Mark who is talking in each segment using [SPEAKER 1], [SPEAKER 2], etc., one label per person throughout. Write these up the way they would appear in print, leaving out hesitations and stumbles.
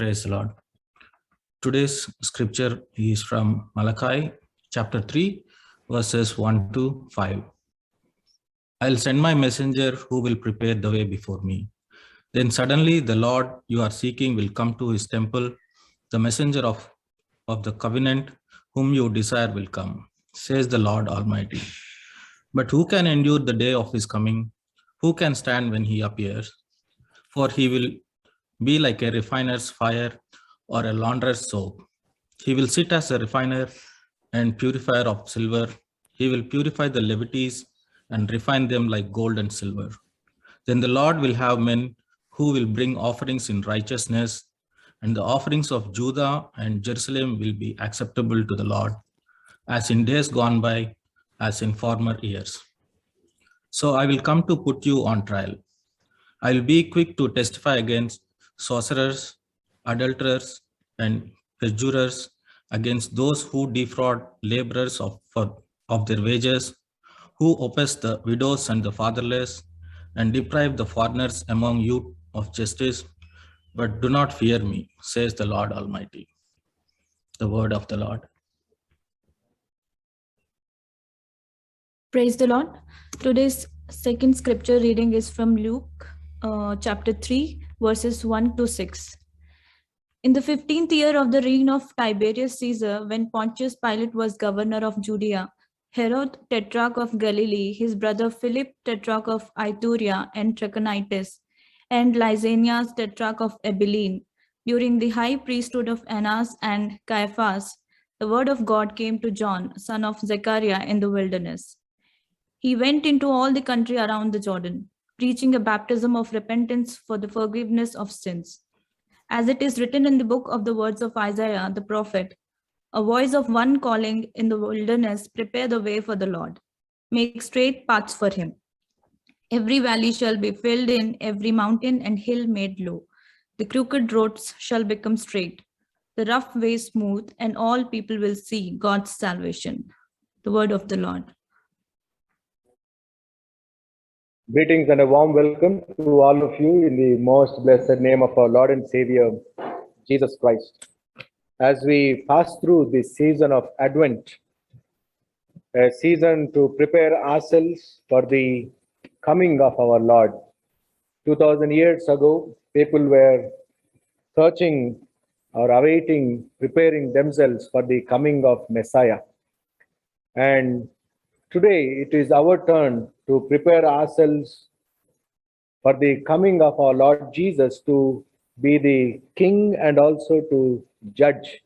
[SPEAKER 1] Praise the Lord. Today's scripture is from Malachi chapter 3, verses 1 to 5. I'll send my messenger who will prepare the way before me. Then suddenly the Lord you are seeking will come to his temple. The messenger of the covenant whom you desire will come, says the Lord Almighty. But who can endure the day of his coming? Who can stand when he appears? For he will be like a refiner's fire or a launderer's soap. He will sit as a refiner and purifier of silver. He will purify the levities and refine them like gold and silver. Then the Lord will have men who will bring offerings in righteousness, and the offerings of Judah and Jerusalem will be acceptable to the Lord, as in days gone by, as in former years. So I will come to put you on trial. I will be quick to testify against sorcerers, adulterers, and perjurers, against those who defraud laborers of their wages, who oppress the widows and the fatherless, and deprive the foreigners among you of justice. But do not fear me, says the Lord Almighty. The word of the Lord.
[SPEAKER 2] Praise the Lord. Today's second scripture reading is from Luke chapter 3, verses 1 to 6. In the 15th year of the reign of Tiberius Caesar, when Pontius Pilate was governor of Judea, Herod, tetrarch of Galilee, his brother Philip, tetrarch of Iturea and Trachonitis, and Lysanias, tetrarch of Abilene, during the high priesthood of Annas and Caiaphas, the word of God came to John, son of Zechariah, in the wilderness. He went into all the country around the Jordan, preaching a baptism of repentance for the forgiveness of sins. As it is written in the book of the words of Isaiah the prophet, a voice of one calling in the wilderness, prepare the way for the Lord, make straight paths for him. Every valley shall be filled in, every mountain and hill made low. The crooked roads shall become straight, the rough way smooth, and all people will see God's salvation. The word of the Lord.
[SPEAKER 3] Greetings and a warm welcome to all of you in the most blessed name of our Lord and Savior, Jesus Christ. As we pass through this season of Advent, a season to prepare ourselves for the coming of our Lord. 2000 years ago, people were searching or awaiting, preparing themselves for the coming of Messiah. And today it is our turn to prepare ourselves for the coming of our Lord Jesus to be the King and also to judge.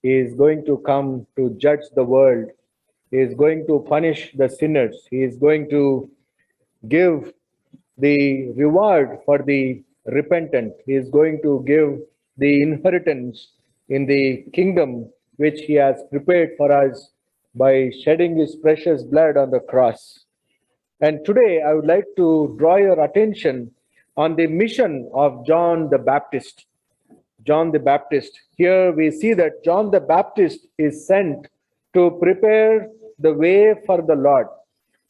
[SPEAKER 3] He is going to come to judge the world. He is going to punish the sinners. He is going to give the reward for the repentant. He is going to give the inheritance in the kingdom which he has prepared for us by shedding his precious blood on the cross. And today I would like to draw your attention on the mission of John the Baptist. John the Baptist. Here we see that John the Baptist is sent to prepare the way for the Lord.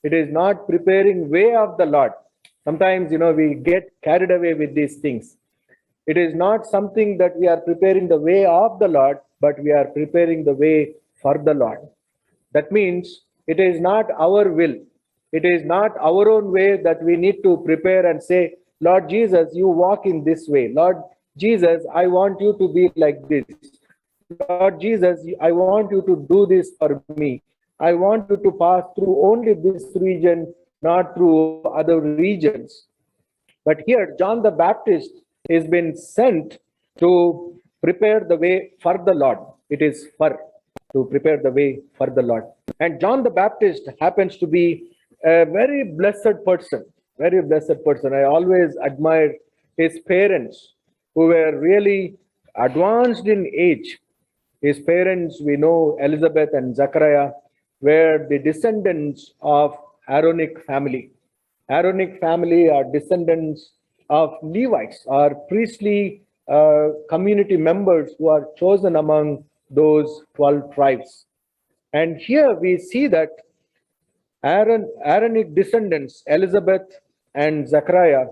[SPEAKER 3] It is not preparing way of the Lord. Sometimes, we get carried away with these things. It is not something that we are preparing the way of the Lord, but we are preparing the way for the Lord. That means it is not our will. It is not our own way that we need to prepare and say, Lord Jesus, you walk in this way. Lord Jesus, I want you to be like this. Lord Jesus, I want you to do this for me. I want you to pass through only this region, not through other regions. But here, John the Baptist has been sent to prepare the way for the Lord. It is to prepare the way for the Lord. And John the Baptist happens to be a very blessed person. Very blessed person. I always admire his parents who were really advanced in age. His parents, we know, Elizabeth and Zechariah, were the descendants of Aaronic family. Aaronic family are descendants of Levites, or priestly community members who are chosen among those 12 tribes. And here we see that Aaronic descendants, Elizabeth and Zechariah,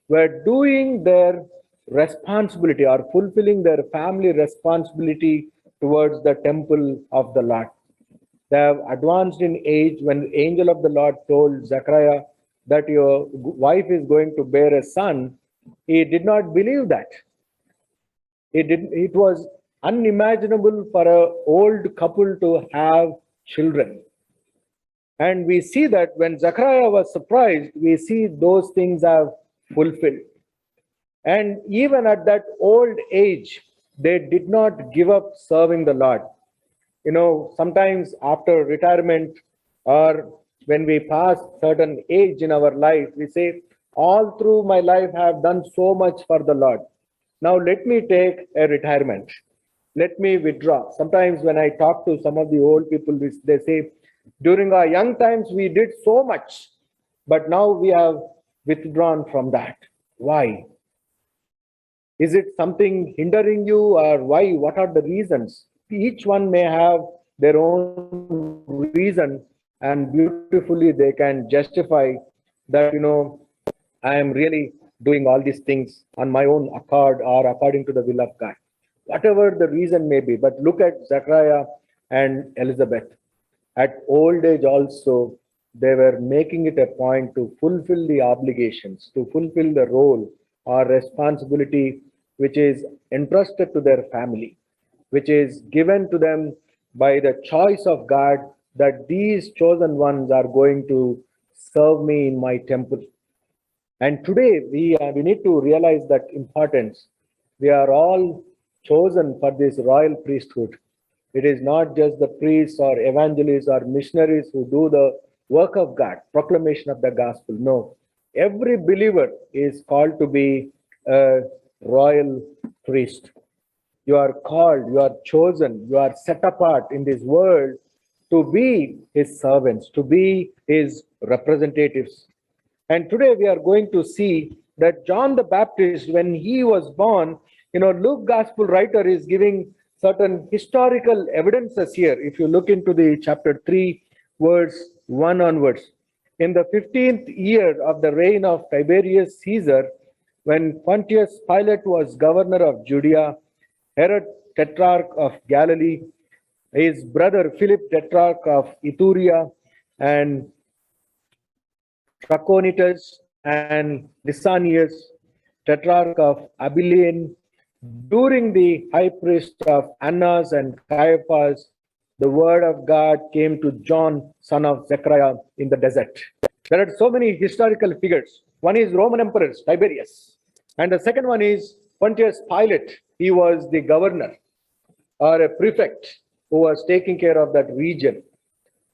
[SPEAKER 3] were doing their responsibility or fulfilling their family responsibility towards the temple of the Lord. They have advanced in age. When the angel of the Lord told Zechariah that your wife is going to bear a son, he did not believe that. It was unimaginable for an old couple to have children. And we see that when Zechariah was surprised, we see those things have fulfilled. And even at that old age, they did not give up serving the Lord. You know, sometimes after retirement or when we pass certain age in our life, we say, all through my life I have done so much for the Lord. Now let me take a retirement. Let me withdraw. Sometimes when I talk to some of the old people, they say, during our young times, we did so much, but now we have withdrawn from that. Why? Is it something hindering you, or why? What are the reasons? Each one may have their own reason, and beautifully they can justify that, you know, I am really doing all these things on my own accord or according to the will of God. Whatever the reason may be, but look at Zechariah and Elizabeth. At old age also, they were making it a point to fulfill the obligations, to fulfill the role or responsibility which is entrusted to their family, which is given to them by the choice of God, that these chosen ones are going to serve me in my temple. And today we need to realize that importance. We are all chosen for this royal priesthood. It is not just the priests or evangelists or missionaries who do the work of God, proclamation of the gospel. No, every believer is called to be a royal priest. You are called, you are chosen, you are set apart in this world to be his servants, to be his representatives. And today we are going to see that John the Baptist, when he was born, you know, Luke gospel writer is giving certain historical evidences here. If you look into the chapter 3, verse 1 onwards. In the 15th year of the reign of Tiberius Caesar, when Pontius Pilate was governor of Judea, Herod tetrarch of Galilee, his brother Philip tetrarch of Iturea, and Trachonitis and Lysanias, tetrarch of Abilene, during the high priest of Annas and Caiaphas, the word of God came to John, son of Zechariah, in the desert. There are so many historical figures. One is Roman Emperor Tiberius, and the second one is Pontius Pilate. He was the governor or a prefect who was taking care of that region.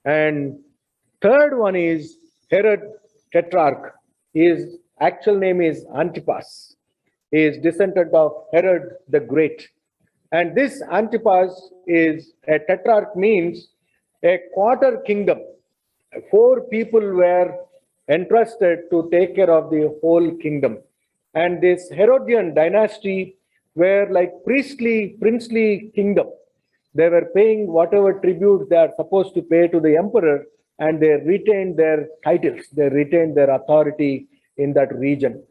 [SPEAKER 3] And third one is Herod Tetrarch. His actual name is Antipas. He is descendant of Herod the Great. And this Antipas is a tetrarch, means a quarter kingdom. 4 people were entrusted to take care of the whole kingdom. And this Herodian dynasty were like princely kingdom. They were paying whatever tribute they are supposed to pay to the emperor, and they retained their titles, they retained their authority in that region.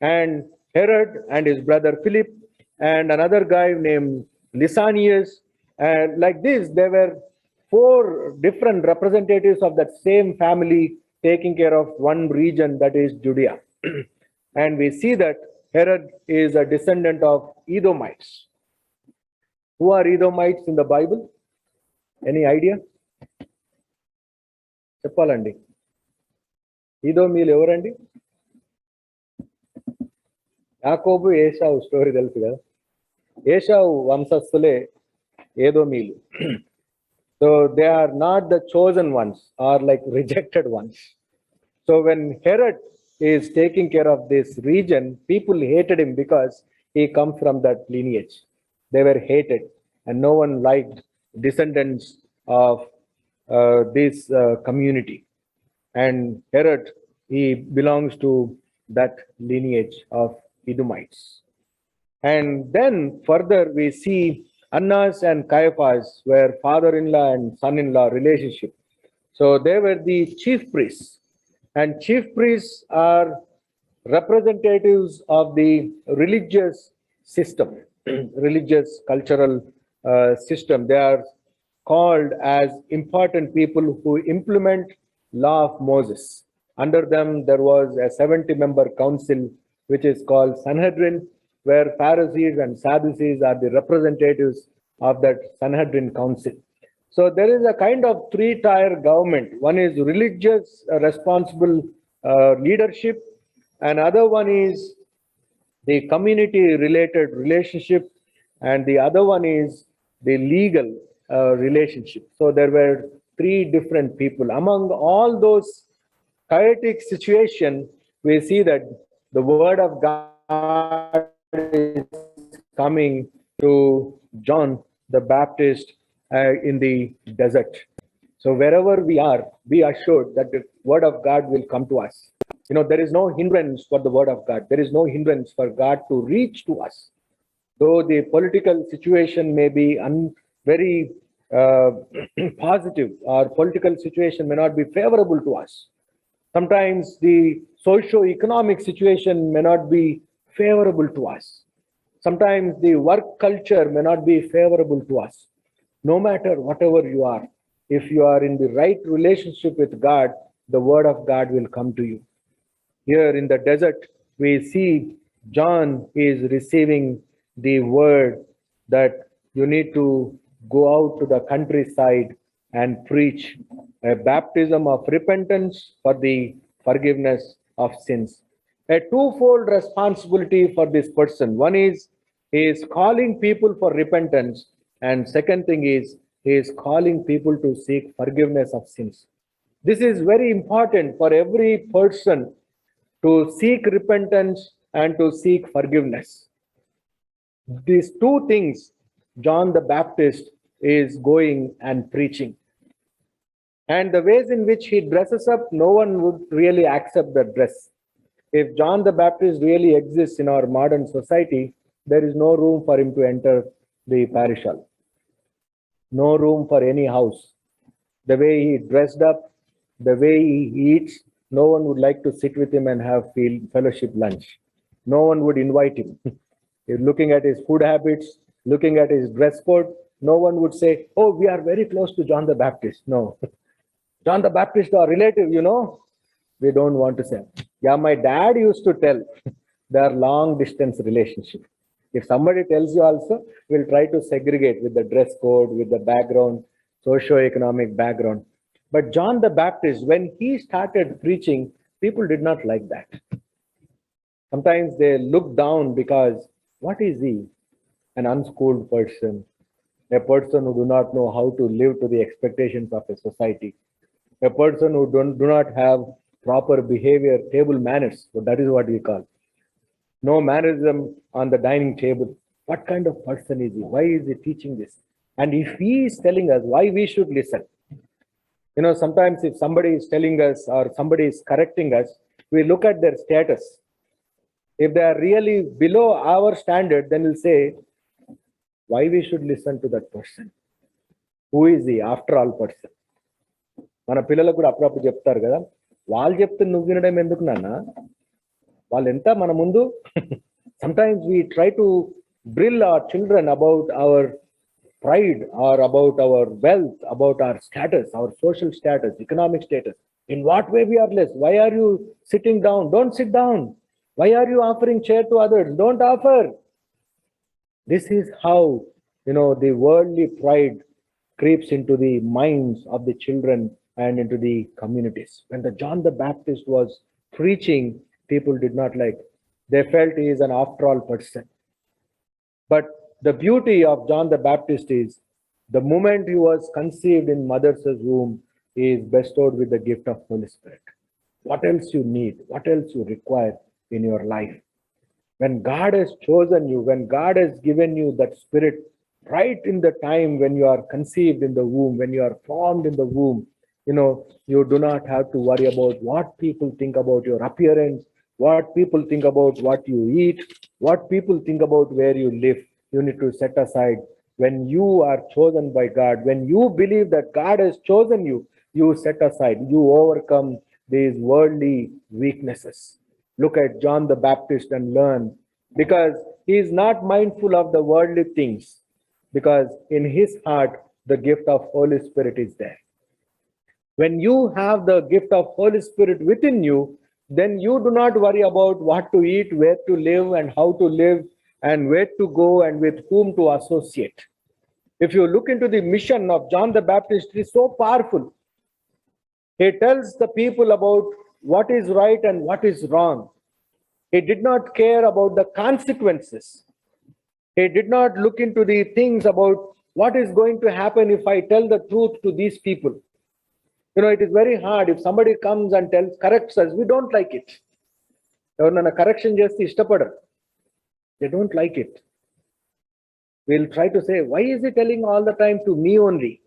[SPEAKER 3] And Herod and his brother Philip and another guy named Lysanias, and like this, there were 4 different representatives of that same family taking care of one region, that is Judea. And we see that Herod is a descendant of Edomites. Who are Edomites in the Bible? Any idea? చెప్పాలండి ఈదోమీలు ఎవరండి? యాకోబు ఏశావు story తెలుసు కదా. ఏశావు వంశస్థులే ఏదోమీలు. So they are not the chosen ones, or like rejected ones. So when Herod is taking care of this region, people hated him because he comes from that lineage. They were hated, and no one liked descendants of this community. And Herod, he belongs to that lineage of Edomites. And then further we see Annas and Caiaphas were father-in-law and son-in-law relationship. So they were the chief priests, and chief priests are representatives of the religious system, religious cultural system. They are called as important people who implement law of Moses. Under them, there was a 70-member council, which is called Sanhedrin, where Pharisees and Sadducees are the representatives of that Sanhedrin council. So there is a kind of three-tier government. One is religious responsible leadership, and other one is the community related relationship, and the other one is the legal relationship. So there were three different people. Among all those chaotic situation, we see that the word of God is coming to John the Baptist in the desert. So wherever we are, be assured that the word of God will come to us. You know, there is no hindrance for the word of God. There is no hindrance for God to reach to us. Though the political situation may be very positive, or political situation may not be favorable to us. Sometimes the socio-economic situation may not be favorable to us. Sometimes the work culture may not be favorable to us. No matter whatever you are, if you are in the right relationship with God, the word of God will come to you. Here in the desert, we see John is receiving the word that you need to go out to the countryside and preach a baptism of repentance for the forgiveness of sins. A twofold responsibility for this person. One is he is calling people for repentance, and second thing is he is calling people to seek forgiveness of sins. This is very important for every person, to seek repentance and to seek forgiveness. These two things John the Baptist is going and preaching. And the ways in which he dresses up, no one would really accept the dress. If John the Baptist really exists in our modern society, there is no room for him to enter the parish hall. No room for any house. The way he dressed up, the way he eats, no one would like to sit with him and have fellowship lunch. No one would invite him. If looking at his food habits, looking at his dress code, no one would say, oh, we are very close to John the Baptist. No. John the Baptist, our relative, you know, we don't want to say. Yeah, my dad used to tell, they are long distance relationship. If somebody tells you also, we'll try to segregate with the dress code, with the background, socio-economic background. But John the Baptist, when he started preaching, people did not like that. Sometimes they look down because, what is he? An unschooled person, a person who do not know how to live to the expectations of a society, a person who do not have proper behavior, table manners. So that is what we call. No mannerism on the dining table. What kind of person is he? Why is he teaching this? And if he is telling us why we should listen, you know, sometimes if somebody is telling us or somebody is correcting us, we look at their status. If they are really below our standard, then we'll say, why we should listen to that person? Who is he after all person? మన పిల్లలకు కూడా అప్పుడప్పుడు చెప్తారు కదా, వాళ్ళు చెప్తే నువ్వు వినడం ఎందుకు నాన్న, వాళ్ళు ఎంత మన ముందు. Sometimes we try to drill our children about our pride or about our wealth, about our status, our social status, economic status. In what way we are less? Why are you sitting down? Don't sit down. Why are you offering chair to others? Don't offer. This is how, you know, the worldly pride creeps into the minds of the children and into the communities. When the John the Baptist was preaching, people did not like. They felt he is an after all person. But the beauty of John the Baptist is, the moment he was conceived in mother's womb, he is bestowed with the gift of Holy Spirit. What else you need? What else you require in your life? When God has chosen you, when God has given you that spirit right in the time when you are conceived in the womb, when you are formed in the womb, you know, you do not have to worry about what people think about your appearance, what people think about what you eat, what people think about where you live. You need to set aside. When you are chosen by God, when you believe that God has chosen you, you set aside, you overcome these worldly weaknesses. Look at John the Baptist and learn, because he is not mindful of the worldly things, because in his heart the gift of Holy Spirit is there. When you have the gift of Holy Spirit within you, then you do not worry about what to eat, where to live, and how to live, and where to go, and with whom to associate. If you look into the mission of John the Baptist, it is so powerful. He tells the people about what is right and what is wrong. He did not care about the consequences. He did not look into the things about what is going to happen if I tell the truth to these people. You know, it is very hard if somebody comes and corrects us, we don't like it. Correction just ishtapada. They don't like it. We'll try to say, why is he telling all the time to me only?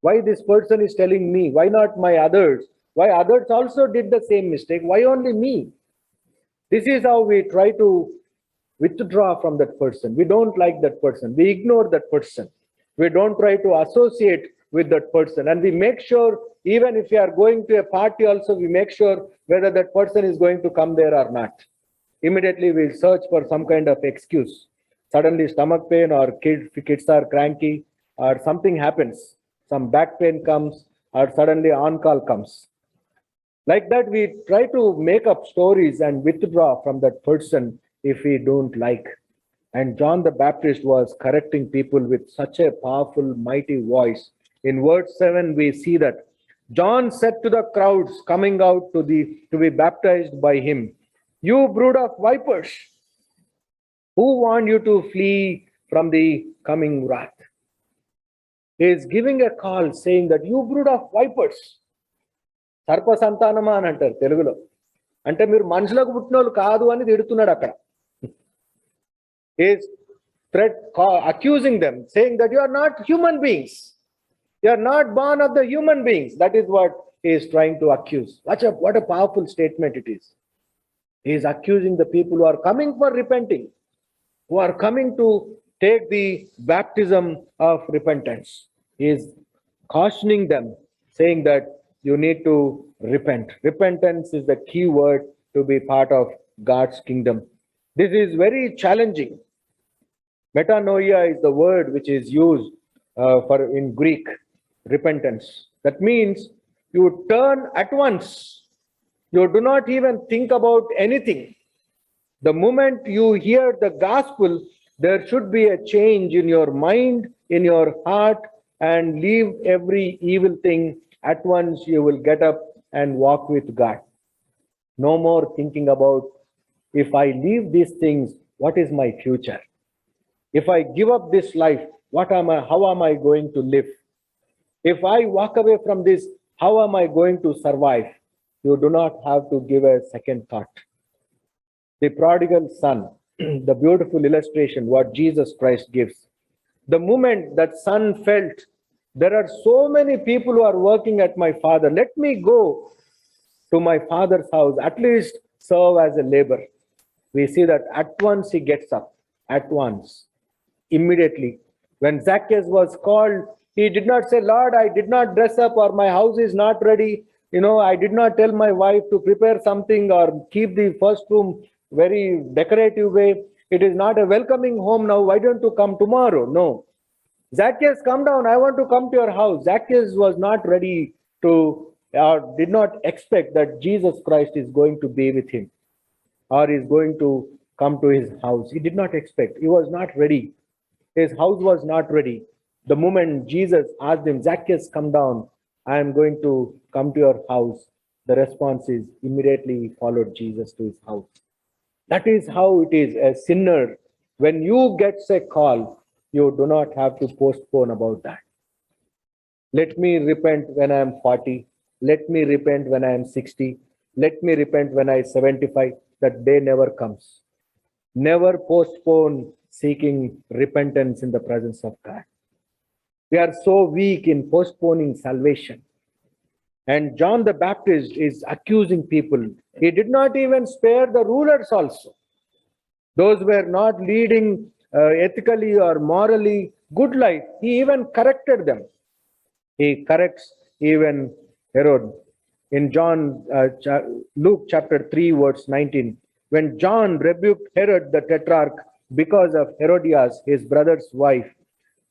[SPEAKER 3] Why this person is telling me? Why not my others? Why others also did the same mistake? Why only me? This is how we try to withdraw from that person. We don't like that person. We ignore that person. We don't try to associate with that person. And we make sure, even if we are going to a party also, we make sure whether that person is going to come there or not. Immediately we search for some kind of excuse. Suddenly stomach pain, or kids are cranky, or something happens. Some back pain comes, or suddenly on-call comes. Like that, we try to make up stories and withdraw from that person if we don't like. And John the Baptist was correcting people with such a powerful, mighty voice. In verse 7, we see that John said to the crowds coming out to be baptized by him, "You brood of vipers, who warned you to flee from the coming wrath?" He is giving a call saying that you brood of vipers. సర్ప సంతానమా అని అంటారు తెలుగులో. అంటే మీరు మనుషులకు పుట్టినోళ్ళు కాదు అని తిడుతున్నాడు అక్కడ. Is threat accusing them, saying that you are not human beings. You are not born of the human beings. That is what he is trying to accuse. What a powerful statement it is. He is accusing the people who are coming for repenting, who are coming to take the baptism of repentance. He is cautioning them, saying that you need to repent. Repentance is the key word to be part of God's kingdom. This is very challenging. Metanoia is the word which is used for in Greek, repentance. That means you turn at once. You do not even think about anything. The moment you hear the gospel, there should be a change in your mind, in your heart, and leave every evil thing. At once you will get up and walk with God. No more thinking about, if I leave these things, what is my future? If I give up this life, how am I going to live? If I walk away from this, how am I going to survive? You do not have to give a second thought. The prodigal son, the beautiful illustration what Jesus Christ gives. The moment that son felt, there are so many people who are working at my father, let me go to my father's house, at least serve as a laborer. We see that at once he gets up, at once, immediately. When Zacchaeus was called, he did not say, "Lord, I did not dress up," or "My house is not ready. I did not tell my wife to prepare something or keep the first room very decorative way. It is not a welcoming home now. Why don't you come tomorrow?" No. Zacchaeus, come down. I want to come to your house. Zacchaeus was not ready to, or did not expect that Jesus Christ is going to be with him or is going to come to his house. He did not expect. He was not ready. His house was not ready. The moment Jesus asked him, "Zacchaeus, come down. I am going to come to your house," the response is immediately followed Jesus to his house. That is how it is. A sinner, when you get a call, you do not have to postpone about that. Let me repent when I am 40. Let me repent when I am 60. Let me repent when I am 75. That day never comes. Never postpone seeking repentance in the presence of God. We are so weak in postponing salvation. And John the Baptist is accusing people. He did not even spare the rulers also. Those were not leading ethically or morally good life. He even corrected them. He corrects even Herod. in Luke chapter 3, verse 19, when John rebuked Herod the Tetrarch because of Herodias, his brother's wife,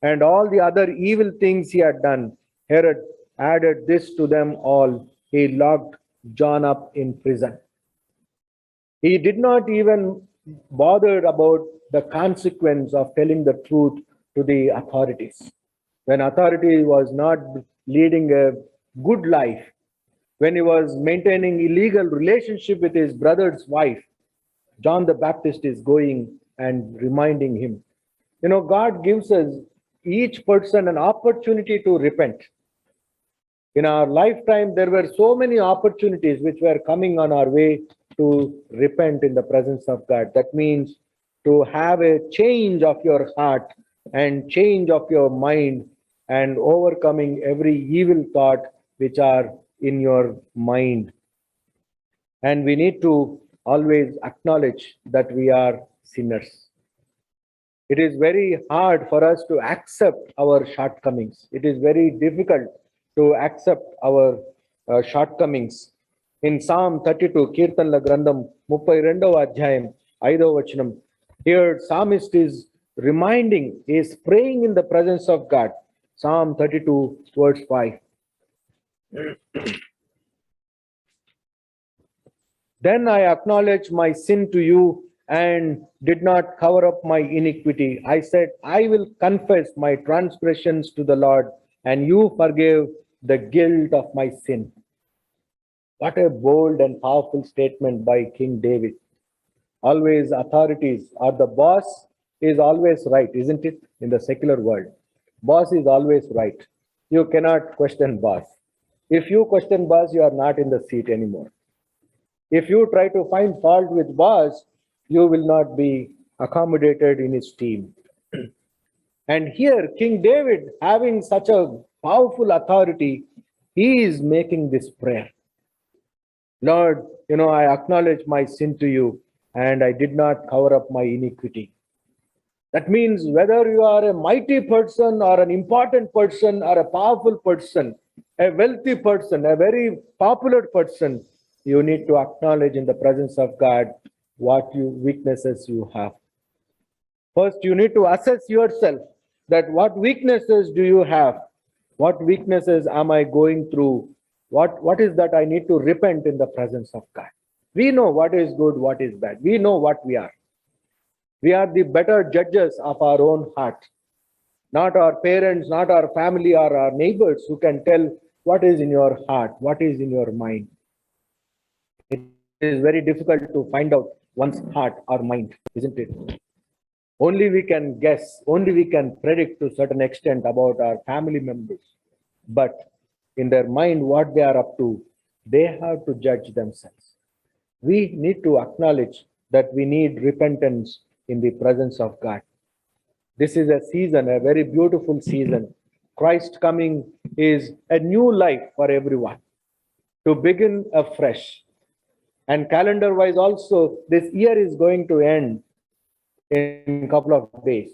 [SPEAKER 3] and all the other evil things he had done, Herod added this to them all. He locked John up in prison. He did not even bother about the consequence of telling the truth to the authorities. When authority was not leading a good life, when he was maintaining illegal relationship with his brother's wife, John the Baptist is going and reminding him. You know, God gives us each person an opportunity to repent. In our lifetime, there were so many opportunities which were coming on our way to repent in the presence of God. That means to have a change of your heart and change of your mind and overcoming every evil thought which are in your mind. And we need to always acknowledge that we are sinners. It is very hard for us to accept our shortcomings. It is very difficult to accept our shortcomings. In Psalm 32, Kirtanla Grandam 32వ అధ్యాయం 5వ వచనం, here psalmist is reminding, he is praying in the presence of God. Psalm 32, verse 5. Then I acknowledge my sin to you and did not cover up my iniquity. I said, I will confess my transgressions to the Lord, and you forgave the guilt of my sin. What a bold and powerful statement by King David. Always authorities or the boss is always right, isn't it? In the secular world, boss is always right. You cannot question boss. If you question boss, you are not in the seat anymore. If you try to find fault with boss, you will not be accommodated in his team. And here, King David, having such a powerful authority, he is making this prayer. Lord, you know, I acknowledge my sin to you, and I did not cover up my iniquity. That means whether you are a mighty person or an important person or a powerful person, a wealthy person, a very popular person, you need to acknowledge in the presence of God what weaknesses you have. First, you need to assess yourself that what weaknesses do you have? What weaknesses am I going through? What is that I need to repent in the presence of God? We know what is good, what is bad. We know what we are. We are the better judges of our own heart. Not our parents, not our family or our neighbors who can tell what is in your heart, what is in your mind. It is very difficult to find out one's heart or mind, isn't it? Only we can guess, only we can predict to a certain extent about our family members. But in their mind, what they are up to, they have to judge themselves. We need to acknowledge that we need repentance in the presence of God. This is a season, a very beautiful season. Christ coming is a new life for everyone to begin afresh. And calendar wise also, this year is going to end in a couple of days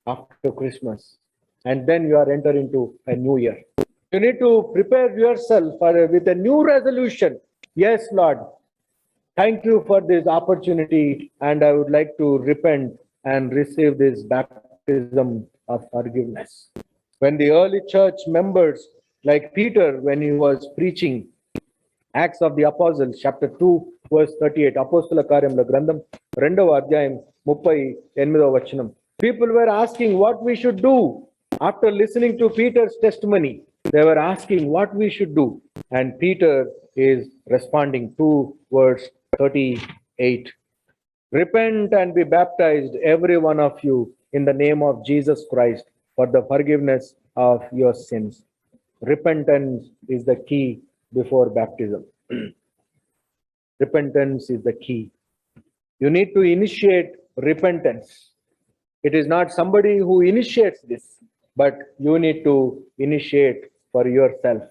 [SPEAKER 3] after Christmas. And then you are entering into a new year. You need to prepare yourself with a new resolution. Yes, Lord, thank you for this opportunity, and I would like to repent and receive this baptism of forgiveness. When the early church members, like Peter, when he was preaching, Acts of the Apostles, chapter 2, verse 38, Apostala Karyamula Grandam, 2వ అధ్యాయం 38వ వచనం. People were asking what we should do after listening to Peter's testimony. They were asking what we should do. And Peter is responding to verse 38. Repent and be baptized, every one of you, in the name of Jesus Christ for the forgiveness of your sins. Repentance is the key before baptism. Repentance is the key. You need to initiate repentance. It is not somebody who initiates this, but you need to initiate for yourself.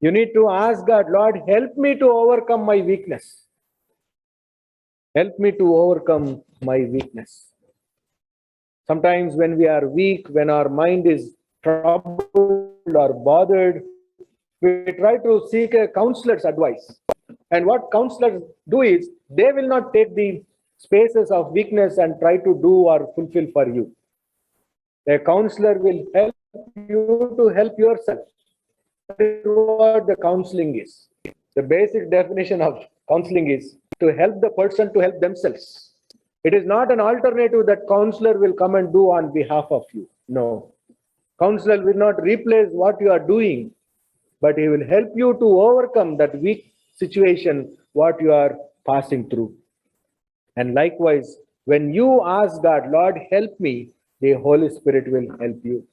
[SPEAKER 3] You need to ask God, Lord, help me to overcome my weakness. Help me to overcome my weakness. Sometimes when we are weak, when our mind is troubled or bothered, We try to seek a counselor's advice. And what counselors do is, they will not take the spaces of weakness and try to do or fulfill for you. A counselor will help you to help yourself. That is what the counseling is. The basic definition of counseling is to help the person to help themselves. It is not an alternative that counselor will come and do on behalf of you. No. Counselor will not replace what you are doing, but he will help you to overcome that weak situation, what you are passing through. And likewise, when you ask God, Lord, help me, the Holy Spirit will help you.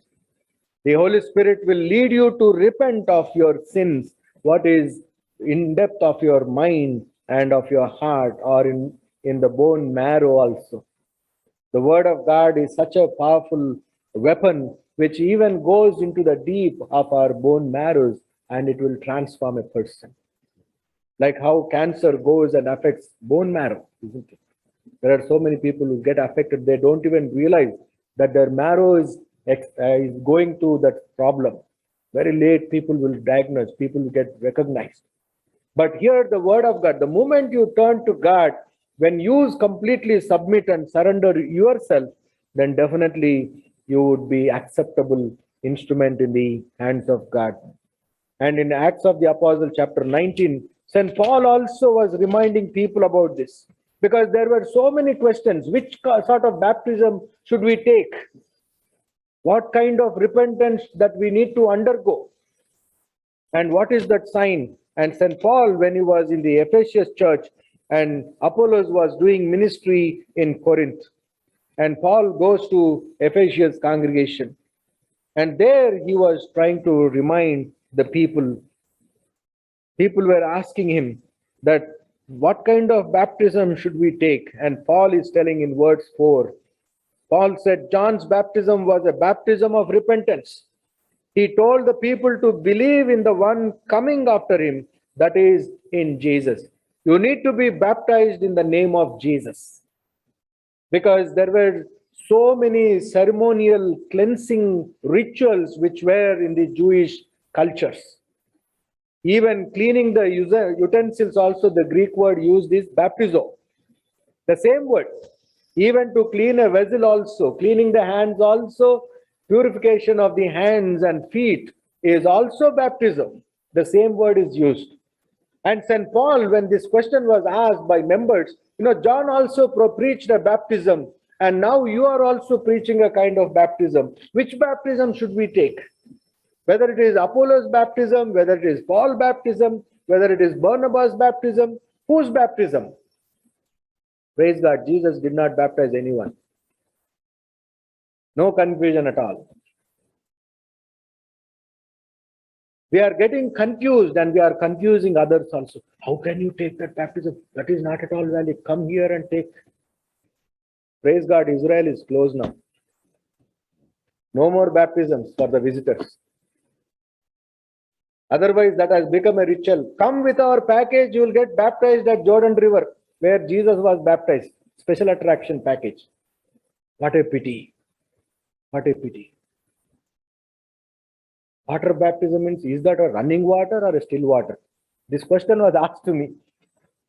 [SPEAKER 3] The Holy Spirit will lead you to repent of your sins, what is in depth of your mind and of your heart, or in the bone marrow also. The word of God is such a powerful weapon which even goes into the deep of our bone marrows, and it will transform a person. Like how cancer goes and affects bone marrow, isn't it? There are so many people who get affected, they don't even realize that their marrow is going through that problem. Very late, people will diagnose, people will get recognized. But here, the word of God, the moment you turn to God, when you completely submit and surrender yourself, then definitely you would be acceptable instrument in the hands of God. And in Acts of the Apostle, chapter 19, St. Paul also was reminding people about this, because there were so many questions. Which sort of baptism should we take? What kind of repentance that we need to undergo? And what is that sign? And St. Paul, when he was in the Ephesus church, and Apollos was doing ministry in Corinth, and Paul goes to Ephesus congregation, and there he was trying to remind the people. People were asking him that what kind of baptism should we take? And Paul is telling in verse 4, Paul said John's baptism was a baptism of repentance. He told the people to believe in the one coming after him, that is in Jesus. You need to be baptized in the name of Jesus. Because there were so many ceremonial cleansing rituals which were in the Jewish cultures. Even cleaning the utensils also, the Greek word used is baptizo. The same word. Even to clean a vessel also, cleaning the hands also, purification of the hands and feet is also baptism. The same word is used. And St. Paul, when this question was asked by members, John also preached a baptism, and now you are also preaching a kind of baptism. Which baptism should we take? Whether it is Apollos' baptism, whether it is Paul's baptism, whether it is Barnabas' baptism, whose baptism? Praise God, Jesus did not baptize anyone. No confusion at all. We are getting confused, and we are confusing others also. How can you take that baptism? That is not at all valid. Come here and take. Praise God, Israel is closed now. No more baptisms for the visitors. Otherwise, that has become a ritual. Come with our package, you will get baptized at Jordan River, where Jesus was baptized. Special attraction package. What a pity. What a pity. Water baptism means, is that a running water or a still water? This question was asked to me.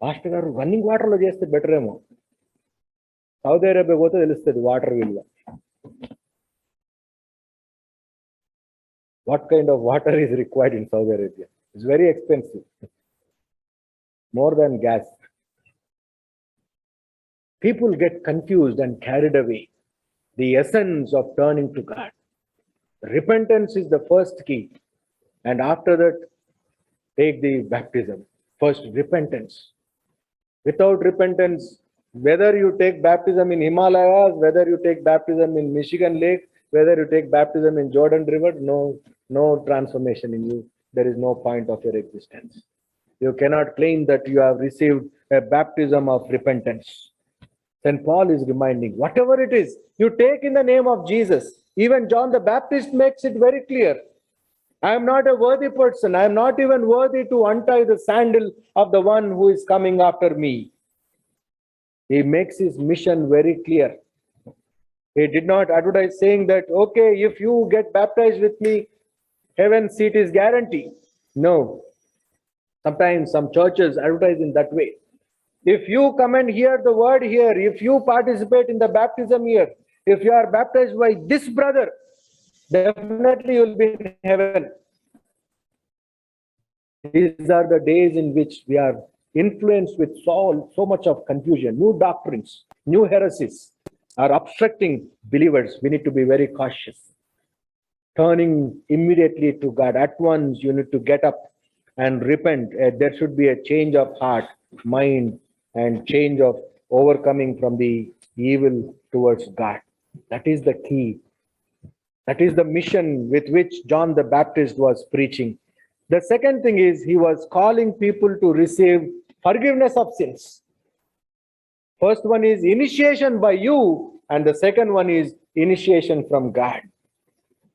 [SPEAKER 3] Pastor garu, running water lo cheste better emo. Saudi Arabia gote telustadi water villa. What kind of water is required in Saudi Arabia? It's very expensive. More than gas. People get confused and carried away. The essence of turning to God. Repentance is the first key. And after that, take the baptism. First, repentance. Without repentance, whether you take baptism in Himalayas, whether you take baptism in Michigan Lake, whether you take baptism in Jordan River, no transformation in you. There is no point of your existence. You cannot claim that you have received a baptism of repentance. St. Paul is reminding, whatever it is, you take in the name of Jesus. Even John the Baptist makes it very clear. I am not a worthy person. I am not even worthy to untie the sandal of the one who is coming after me. He makes his mission very clear. He did not advertise saying that, okay, if you get baptized with me, heaven's seat is guaranteed. No. Sometimes some churches advertise in that way. If you come and hear the word here, if you participate in the baptism here, if you are baptized by this brother, definitely you will be in heaven. These are the days in which we are influenced with so much of confusion. New doctrines, new heresies are obstructing believers. We need to be very cautious. Turning immediately to God. At once, you need to get up and repent. There should be a change of heart, mind, and change of overcoming from the evil towards God. That is the key. That is the mission with which John the Baptist was preaching. The second thing is he was calling people to receive forgiveness of sins. First one is initiation by you, and the second one is initiation from God.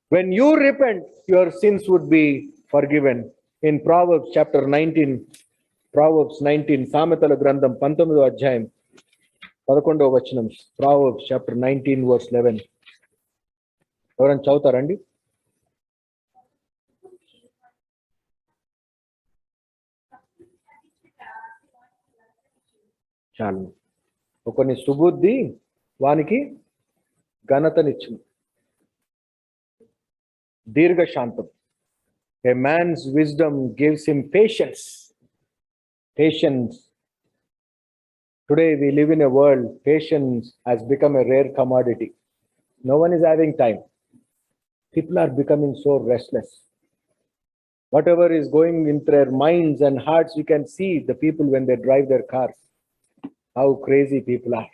[SPEAKER 3] When you repent, your sins would be forgiven. In Proverbs chapter 19, Proverbs 19, Samatala Grandam, 19వ అధ్యాయం 11వ వచనం, Proverbs chapter 19, verse 11. ఎవరైనా చదువుతారండి? చాలు. ఒకని సుబుద్ధి వానికి ఘనతనిచ్చును. దీర్ఘశాంతం. A man's wisdom gives him patience. Patience. Today we live in a world, patience has become a rare commodity. No one is having time. People are becoming so restless. Whatever is going into their minds and hearts, you can see the people when they drive their cars. How crazy people are.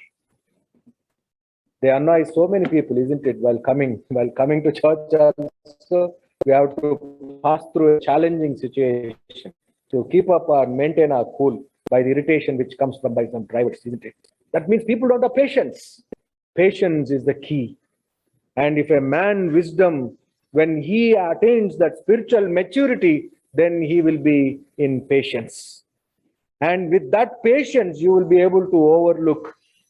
[SPEAKER 3] They annoy so many people, isn't it? While coming to church also, we have to pass through a challenging situation to keep up and maintain our cool by the irritation which comes from by some drivers, isn't it? That means people don't have patience. Patience is the key. And if a man wisdom, when he attains that spiritual maturity, then he will be in patience. And with that patience, you will be able to overlook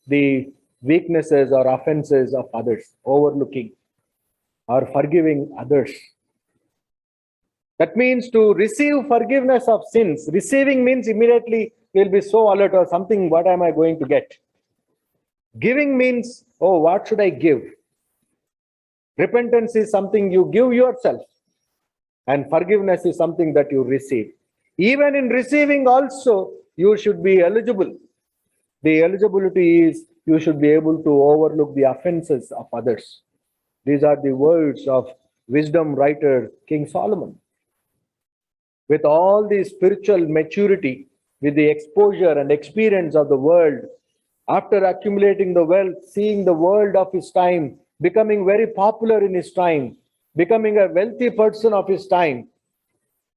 [SPEAKER 3] the weaknesses or offenses of others, overlooking or forgiving others. That means to receive forgiveness of sins. Receiving means immediately we'll be so alert or something, what am I going to get? Giving means, oh, what should I give? Repentance is something you give yourself, and forgiveness is something that you receive. Even in receiving also, you should be eligible. The eligibility is you should be able to overlook the offenses of others. These are the words of wisdom writer King Solomon. With all the spiritual maturity, with the exposure and experience of the world, after accumulating the wealth, seeing the world of his time, becoming very popular in his time, becoming a wealthy person of his time,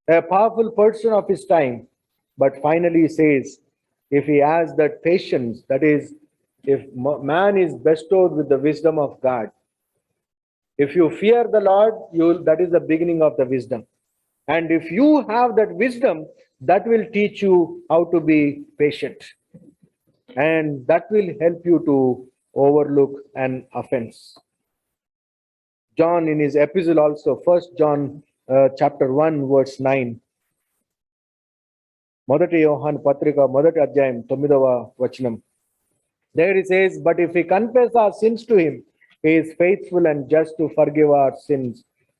[SPEAKER 3] a powerful person of his time, but finally says, if he has that patience, that is, if man is bestowed with the wisdom of God, if you fear the Lord, that is the beginning of the wisdom. And if you have that wisdom, that will teach you how to be patient. And that will help you to overlook an offense. John in his epistle also, 1 John chapter 1, verse 9. మొదటి యోహాను పత్రిక మొదటి అధ్యాయం 9వ వచనం. There he says, but if we confess our sins to him, he is faithful and just to forgive our sins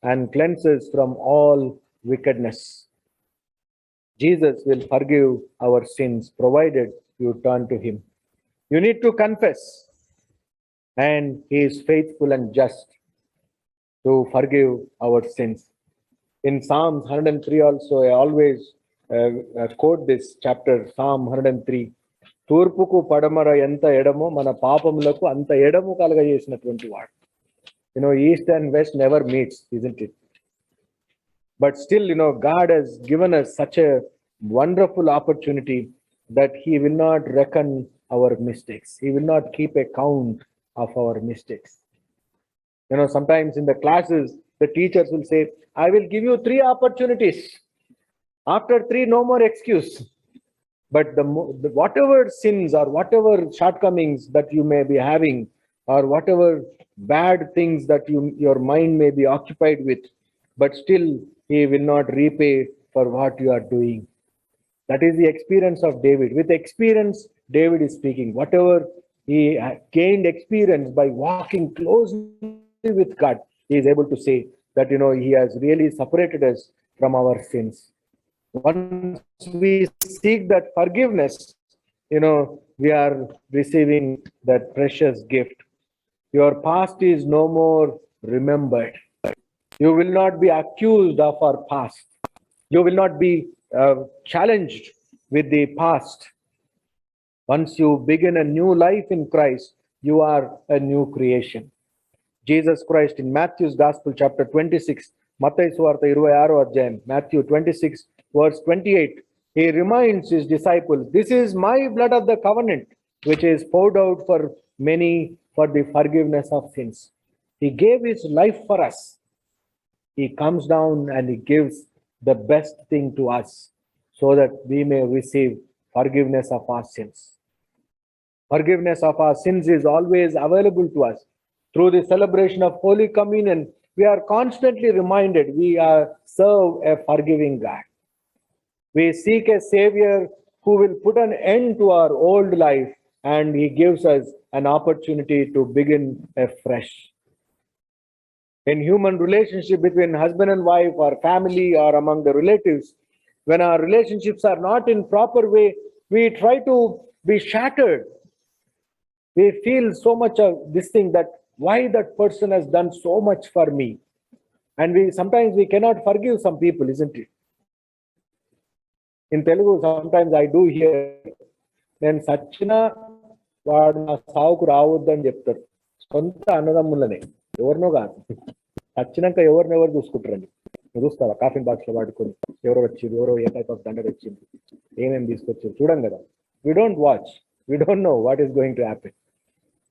[SPEAKER 3] and cleanse us from all wickedness. Jesus will forgive our sins provided you turn to him. You need to confess, and he is faithful and just to forgive our sins. In Psalms 103 also, I always quote this chapter, Psalm 103. తూర్పుకు పడమర ఎంత ఎడమో మన పాపములకు అంత ఎడము కలగజేసినటువంటి వాడు. East and west never meets, isn't it? But still, God has given us such a wonderful opportunity that he will not reckon our mistakes. He will not keep a count of our mistakes. Sometimes in the classes, the teachers will say, I will give you 3 opportunities. After 3, no more excuse. But whatever sins or whatever shortcomings that you may be having, or whatever bad things that your mind may be occupied with, but still he will not repay for what you are doing. That is the experience of David. With experience, David is speaking. Whatever he gained experience by walking closely with God, he is able to say that, he has really separated us from our sins. Once we seek that forgiveness, we are receiving that precious gift. Your past is no more remembered. You will not be accused of our past. You will not be challenged with the past. Once you begin a new life in Christ, you are a new creation. Jesus Christ in Matthew's Gospel, chapter 26, Matthew 26, verse 28, he reminds his disciples, this is my blood of the covenant, which is poured out for many for the forgiveness of sins. He gave his life for us. He comes down and he gives the best thing to us so that we may receive forgiveness of our sins. Forgiveness of our sins is always available to us. Through the celebration of Holy Communion, we are constantly reminded we serve a forgiving God. We seek a Savior who will put an end to our old life, and he gives us an opportunity to begin afresh. In human relationship between husband and wife or family or among the relatives, when our relationships are not in proper way, we try to be shattered. We feel so much of this thing that why that person has done so much for me. And sometimes we cannot forgive some people, isn't it? In Telugu, sometimes I do hear, నేను సచ్చిన వాడు నా సావుకు రావద్దని చెప్తారు. సొంత అన్నదమ్ములనే, ఎవరినో కాదు. సచ్చినాక ఎవరినెవరు చూసుకుంటారండి. నువ్వు చూస్తావా కాఫీ బాక్స్ లో వాడుకొని ఎవరో వచ్చింది, ఎవరో ఏ టైప్ ఆఫ్ దండ వచ్చింది, ఏమేమి తీసుకొచ్చారు చూడం కదా. We don't watch, we don't know what is going to happen.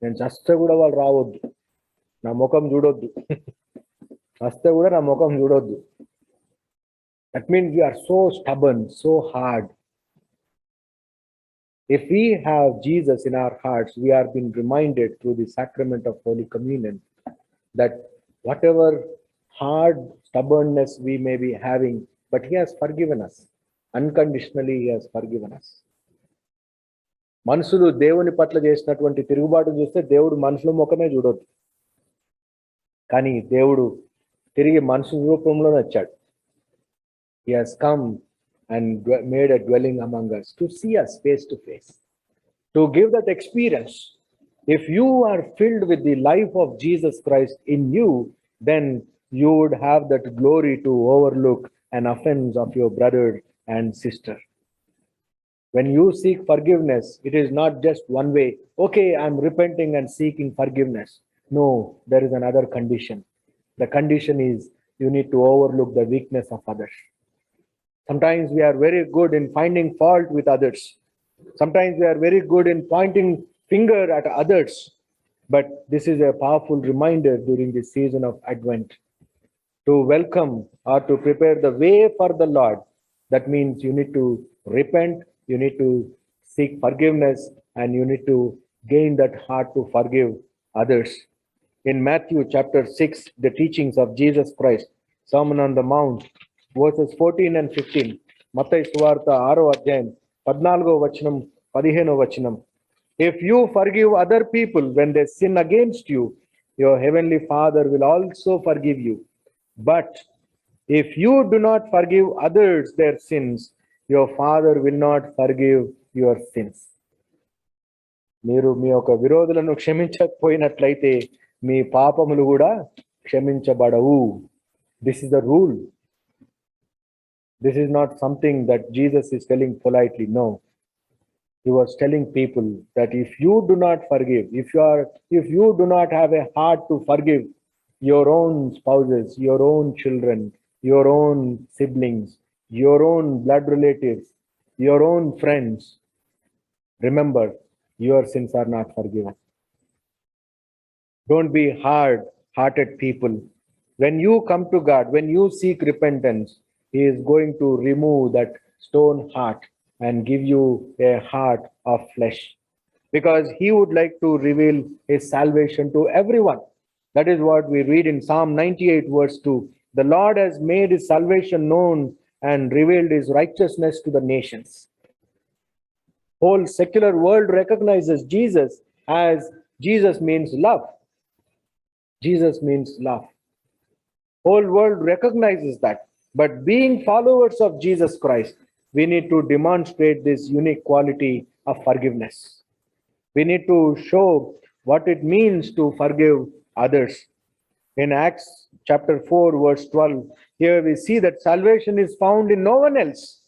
[SPEAKER 3] నేను చస్తే కూడా వాళ్ళు రావద్దు, నా ముఖం చూడొద్దు, చస్తే కూడా నా ముఖం చూడొద్దు. That means we are so stubborn, so hard. If we have Jesus in our hearts, we are being reminded through the sacrament of Holy Communion that whatever hard stubbornness we may be having, but he has forgiven us. Unconditionally, he has forgiven us. మనుషులు దేవుని పట్ల చేసినటువంటి తిరుగుబాటు చూస్తే దేవుడు మనుషుల ముఖమే చూడొద్దు, కానీ దేవుడు తిరిగి మనుషుల రూపంలోనే వచ్చాడు. He has come and made a dwelling among us to see us face to face, to give that experience. If you are filled with the life of Jesus Christ in you, then you would have that glory to overlook an offense of your brother and sister. When you seek forgiveness, it is not just one way. Okay, I'm repenting and seeking forgiveness. No, there is another condition. The condition is you need to overlook the weakness of others. Sometimes we are very good in finding fault with others. Sometimes we are very good in pointing finger at others. But this is a powerful reminder during this season of Advent to welcome or to prepare the way for the Lord. That means you need to repent, you need to seek forgiveness, and you need to gain that heart to forgive others. In Matthew chapter 6, the teachings of Jesus Christ, Sermon on the Mount, verses 14 and 15, మత్తయి సువార్త 6వ అధ్యాయం 14వ వచనం 15వ వచనం. If you forgive other people when they sin against you, your heavenly Father will also forgive you. But if you do not forgive others their sins, your Father will not forgive your sins. మీరు మీ యొక్క విరోధులను క్షమించకపోయినట్లయితే మీ పాపములు కూడా క్షమించబడవు. This is the rule. This is not something that Jesus is telling politely. No. He was telling people that if you do not forgive, if you do not have a heart to forgive your own spouses, your own children, your own siblings, your own blood relatives, your own friends, remember, your sins are not forgiven. Don't be hard-hearted people. When you come to God, when you seek repentance, he is going to remove that stone heart and give you a heart of flesh, because he would like to reveal his salvation to everyone. That is what we read in Psalm 98 verse 2. The Lord has made his salvation known and revealed his righteousness to the nations. Whole secular world recognizes Jesus as Jesus means love. Jesus means love. Whole world recognizes that. But being followers of Jesus Christ, we need to demonstrate this unique quality of forgiveness. We need to show what it means to forgive others. In Acts chapter 4, verse 12, here we see that salvation is found in no one else,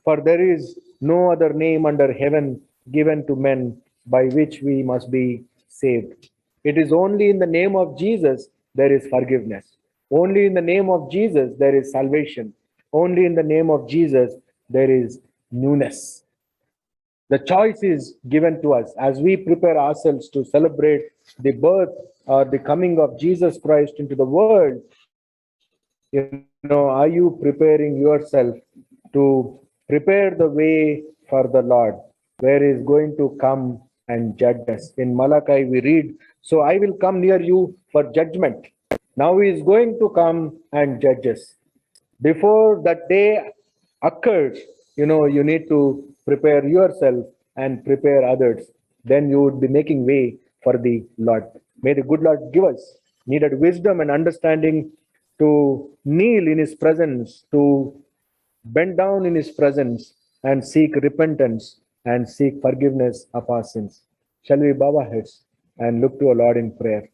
[SPEAKER 3] for there is no other name under heaven given to men by which we must be saved. It is only in the name of Jesus there is forgiveness. Only in the name of Jesus there is salvation. Only in the name of Jesus there is newness. The choice is given to us as we prepare ourselves to celebrate the birth or the coming of Jesus Christ into the world. Are you preparing yourself to prepare the way for the Lord, where he is going to come and judge us? In Malachi, we read, "So I will come near you for judgment." Now he is going to come and judge us. Before that day occurs, you need to prepare yourself and prepare others. Then you would be making way for the Lord. May the good Lord give us needed wisdom and understanding to kneel in his presence, to bend down in his presence and seek repentance and seek forgiveness of our sins. Shall we bow our heads and look to our Lord in prayer?